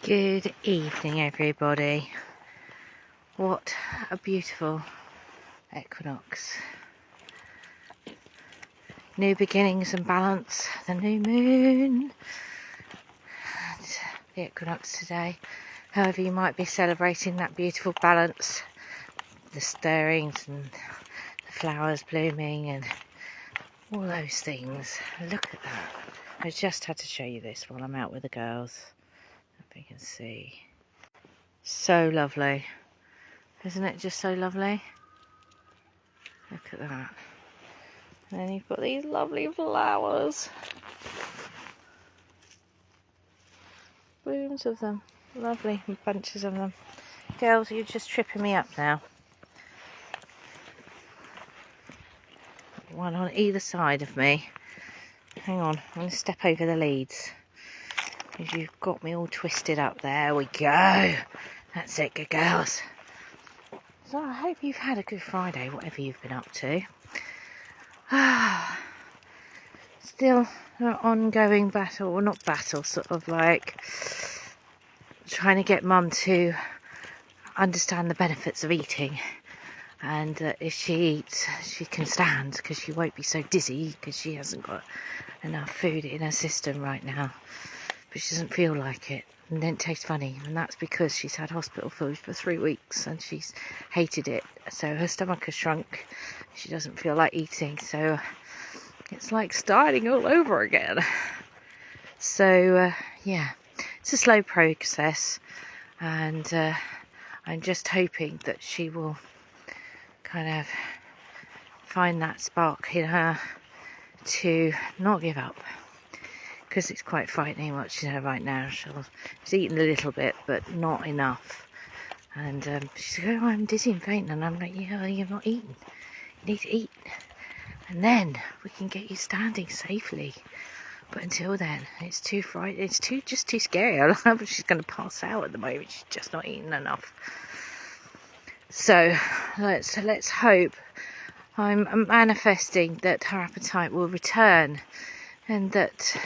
Good evening, everybody. What a beautiful equinox. New beginnings and balance, the new moon. And the equinox today. However you might be celebrating that beautiful balance, the stirrings and the flowers blooming and all those things. Look at that. I just had to show you this while I'm out with the girls. Hope you can see. So lovely. Isn't it just so lovely? Look at that. And then you've got these lovely flowers. Blooms of them. Lovely bunches of them. Girls, you're just tripping me up now. One on either side of me. Hang on, I'm going to step over the leads. Because you've got me all twisted up. There we go. That's it, good girls. So I hope you've had a good Friday, whatever you've been up to. Still an ongoing battle, or not battle, sort of like trying to get Mum to understand the benefits of eating. And if she eats, she can stand, because she won't be so dizzy, because she hasn't got enough food in her system right now. But she doesn't feel like it. And then it tastes funny, and that's because she's had hospital food for 3 weeks and she's hated it, so her stomach has shrunk. She doesn't feel like eating, so it's like starting all over again. So yeah, it's a slow process, and I'm just hoping that she will kind of find that spark in her to not give up. Because it's quite frightening watching her right now. She's eaten a little bit, but not enough. And she's like, oh, I'm dizzy and faint. And I'm like, yeah, you've not eaten. You need to eat. And then we can get you standing safely. But until then, it's too frightening. It's just too scary. I don't know if she's going to pass out at the moment. She's just not eaten enough. So let's hope. I'm manifesting that her appetite will return. And that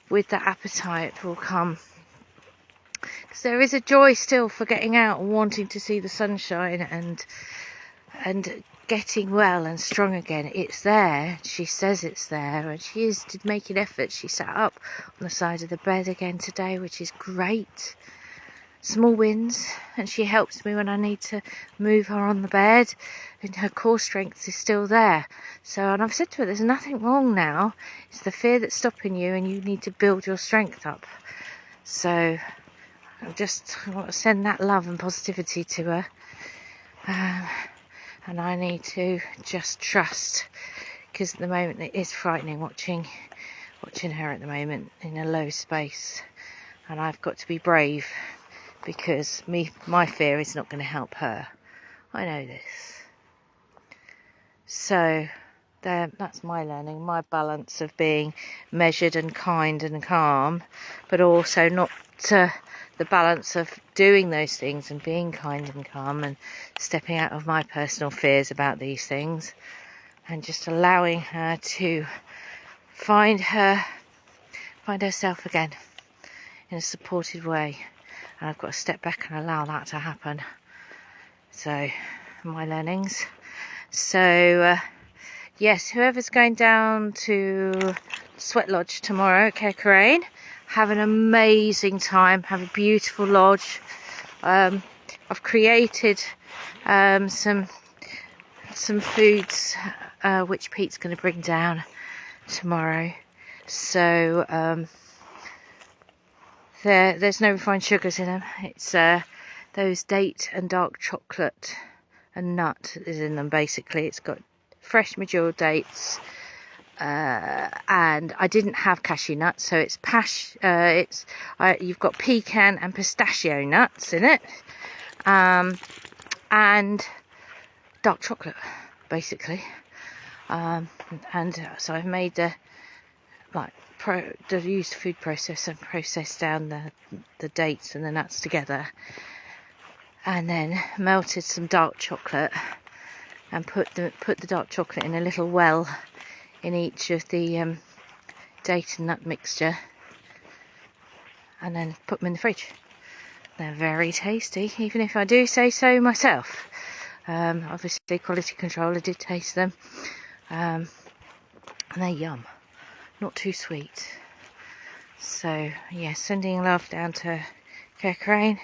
with that appetite will come, because there is a joy still for getting out and wanting to see the sunshine and getting well and strong again. It's there. She says it's there, and she is making efforts. She sat up on the side of the bed again today, which is great. Small wins, and she helps me when I need to move her on the bed, and her core strength is still there. So, and I've said to her, there's nothing wrong now. It's the fear that's stopping you, and you need to build your strength up. So I want to send that love and positivity to her, and I need to just trust, because at the moment it is frightening watching her at the moment in a low space, and I've got to be brave. Because my fear is not going to help her. I know this. So that's my learning, my balance of being measured and kind and calm, but also not the balance of doing those things and being kind and calm and stepping out of my personal fears about these things, and just allowing her to find herself again in a supported way. And I've got to step back and allow that to happen. So, my learnings. So, yes, whoever's going down to Sweat Lodge tomorrow at Kerkerane, have an amazing time. Have a beautiful lodge. I've created some foods which Pete's going to bring down tomorrow. So, there's no refined sugars in them. It's those date and dark chocolate and nut is in them. Basically, it's got fresh mature dates, and I didn't have cashew nuts, so it's you've got pecan and pistachio nuts in it, and dark chocolate, basically. And so I've made the used food processor and processed down the dates and the nuts together, and then melted some dark chocolate and put the dark chocolate in a little well in each of the date and nut mixture, and then put them in the fridge. They're very tasty, even if I do say so myself. Obviously, quality controller did taste them, and they're yum, not too sweet. So yeah, sending love down to Kerkrane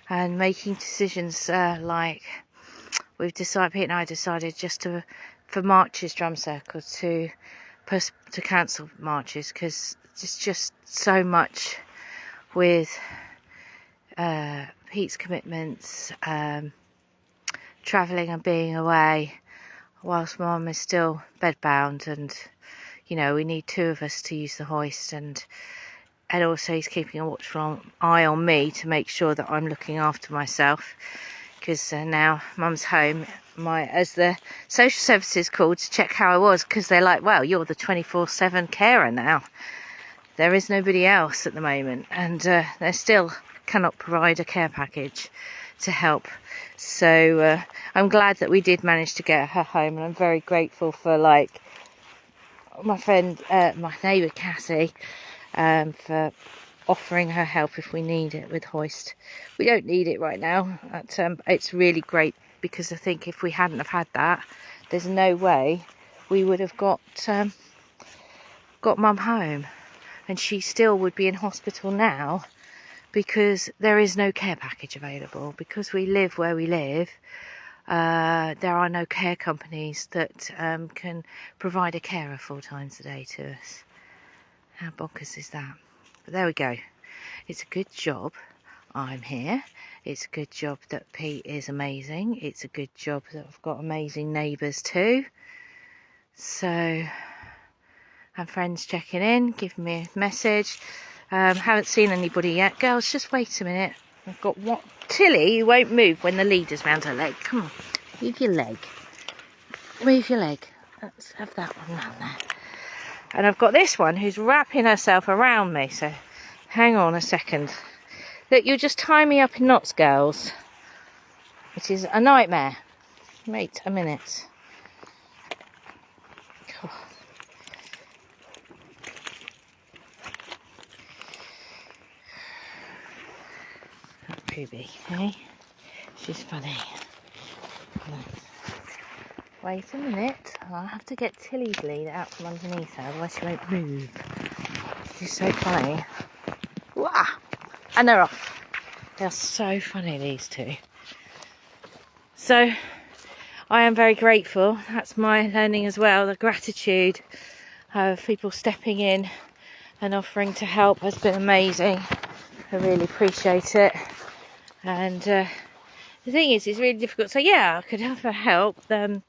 and making decisions like Pete and I decided just for March's drum circle to cancel marches, because it's just so much with Pete's commitments, travelling and being away whilst Mum is still bedbound, and we need two of us to use the hoist, and also he's keeping a watchful eye on me to make sure that I'm looking after myself, because now Mum's home, as the social services called to check how I was, because they're like, well, you're the 24/7 carer now. There is nobody else at the moment, and they still cannot provide a care package to help. So I'm glad that we did manage to get her home, and I'm very grateful for my friend, my neighbour Cassie, for offering her help if we need it with hoist. We don't need it right now. It's really great, because I think if we hadn't have had that, there's no way we would have got Mum home, and she still would be in hospital now, because there is no care package available. Because we live where we live, there are no care companies that can provide a carer 4 times a day to us. How bonkers is that? But there we go. It's a good job I'm here. It's a good job that Pete is amazing. It's a good job that I've got amazing neighbours too. So, and friends checking in, giving me a message. Haven't seen anybody yet. Girls, just wait a minute. I've got what? Tilly, you won't move when the leader's round her leg. Come on, move your leg. Move your leg. Let's have that one round there. And I've got this one who's wrapping herself around me. So, hang on a second. Look, you'll just tie me up in knots, girls. It is a nightmare. Wait a minute. Cool. Ruby, eh? She's funny. Wait a minute. I'll have to get Tilly's lead out from underneath her, otherwise she won't move. She's so funny. Wah! And they're off. They're so funny, these two. So, I am very grateful. That's my learning as well. The gratitude of people stepping in and offering to help has been amazing. I really appreciate it. And the thing is, it's really difficult. So yeah, I could have her help. I'm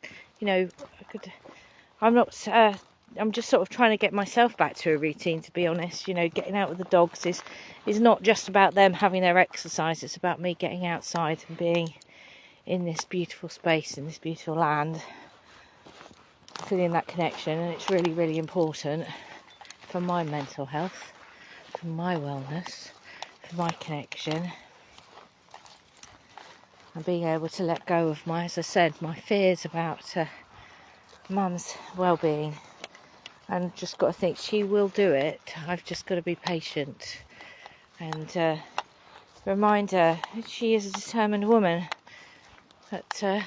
just sort of trying to get myself back to a routine, to be honest. Getting out with the dogs is not just about them having their exercise. It's about me getting outside and being in this beautiful space, in this beautiful land, feeling that connection. And it's really, really important for my mental health, for my wellness, for my connection, and being able to let go of as I said, my fears about Mum's well-being. And just got to think she will do it. I've just got to be patient and remind her she is a determined woman, that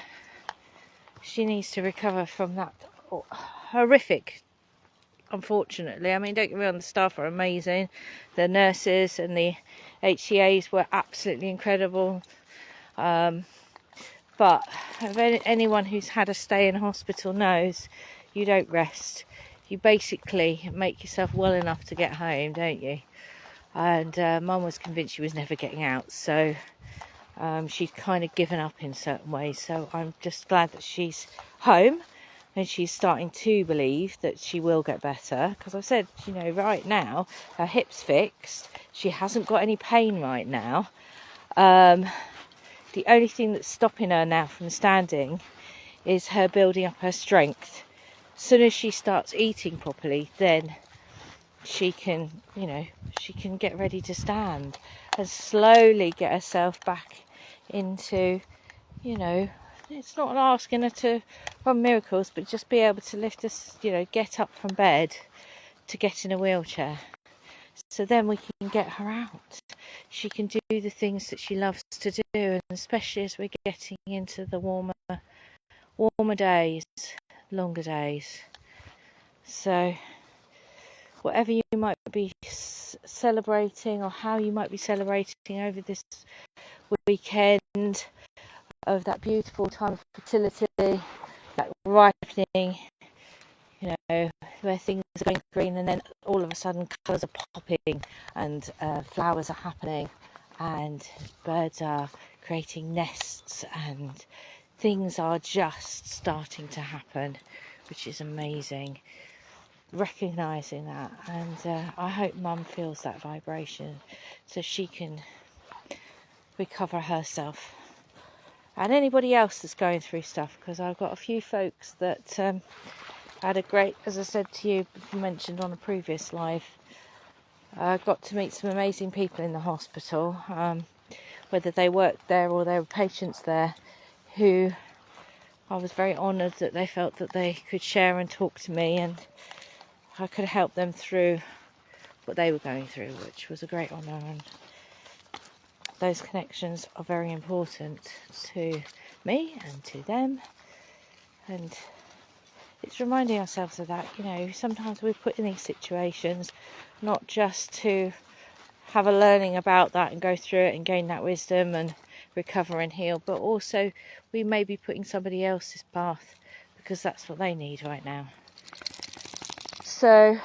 she needs to recover from that horrific, unfortunately. I mean, don't get me wrong, the staff are amazing. The nurses and the HCAs were absolutely incredible. But anyone who's had a stay in hospital knows you don't rest. You basically make yourself well enough to get home, don't you? And Mum was convinced she was never getting out, so she's kind of given up in certain ways. So I'm just glad that she's home and she's starting to believe that she will get better. Because I said, right now her hip's fixed. She hasn't got any pain right now. The only thing that's stopping her now from standing is her building up her strength. As soon as she starts eating properly, then she can get ready to stand and slowly get herself back into, it's not asking her to run miracles, but just be able to lift us, get up from bed to get in a wheelchair. So then we can get her out. she can do the things that she loves to do, and especially as we're getting into the warmer days, longer days. So whatever you might be celebrating, or how you might be celebrating over this weekend of that beautiful time of fertility, that ripening, where things are going green and then all of a sudden colours are popping and flowers are happening and birds are creating nests and things are just starting to happen, which is amazing. Recognising that, and I hope Mum feels that vibration so she can recover herself, and anybody else that's going through stuff, because I've got a few folks that had a great, as I said to you, mentioned on a previous live, I got to meet some amazing people in the hospital, whether they worked there or they were patients there, who I was very honoured that they felt that they could share and talk to me, and I could help them through what they were going through, which was a great honour. And those connections are very important to me and to them, and it's reminding ourselves of that. Sometimes we're put in these situations not just to have a learning about that and go through it and gain that wisdom and recover and heal, but also we may be putting somebody else's path because that's what they need right now. So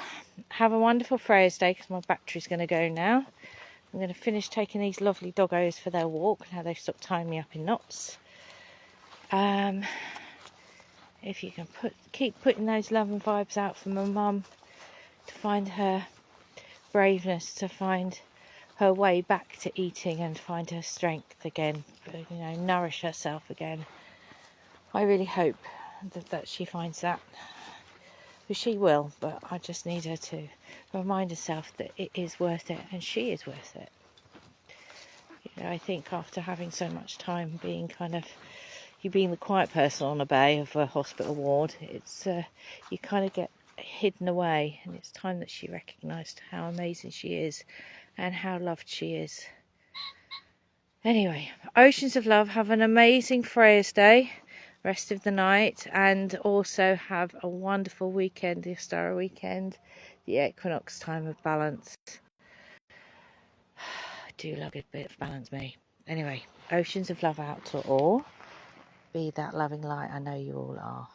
have a wonderful Freya's Day, because my battery's going to go now. I'm going to finish taking these lovely doggos for their walk. Now they've stopped tying me up in knots. If you can keep putting those love and vibes out for my mum, to find her braveness, to find her way back to eating and find her strength again, nourish herself again. I really hope that she finds that. Well, she will, but I just need her to remind herself that it is worth it, and she is worth it. I think after having so much time being you being the quiet person on a bay of a hospital ward, it's you kind of get hidden away, and it's time that she recognised how amazing she is and how loved she is. Anyway, oceans of love. Have an amazing Freya's Day, rest of the night, and also have a wonderful weekend, the Ostara weekend, the equinox time of balance. I do love a bit of balance, me. Anyway, oceans of love out to all. Be that loving light I know you all are.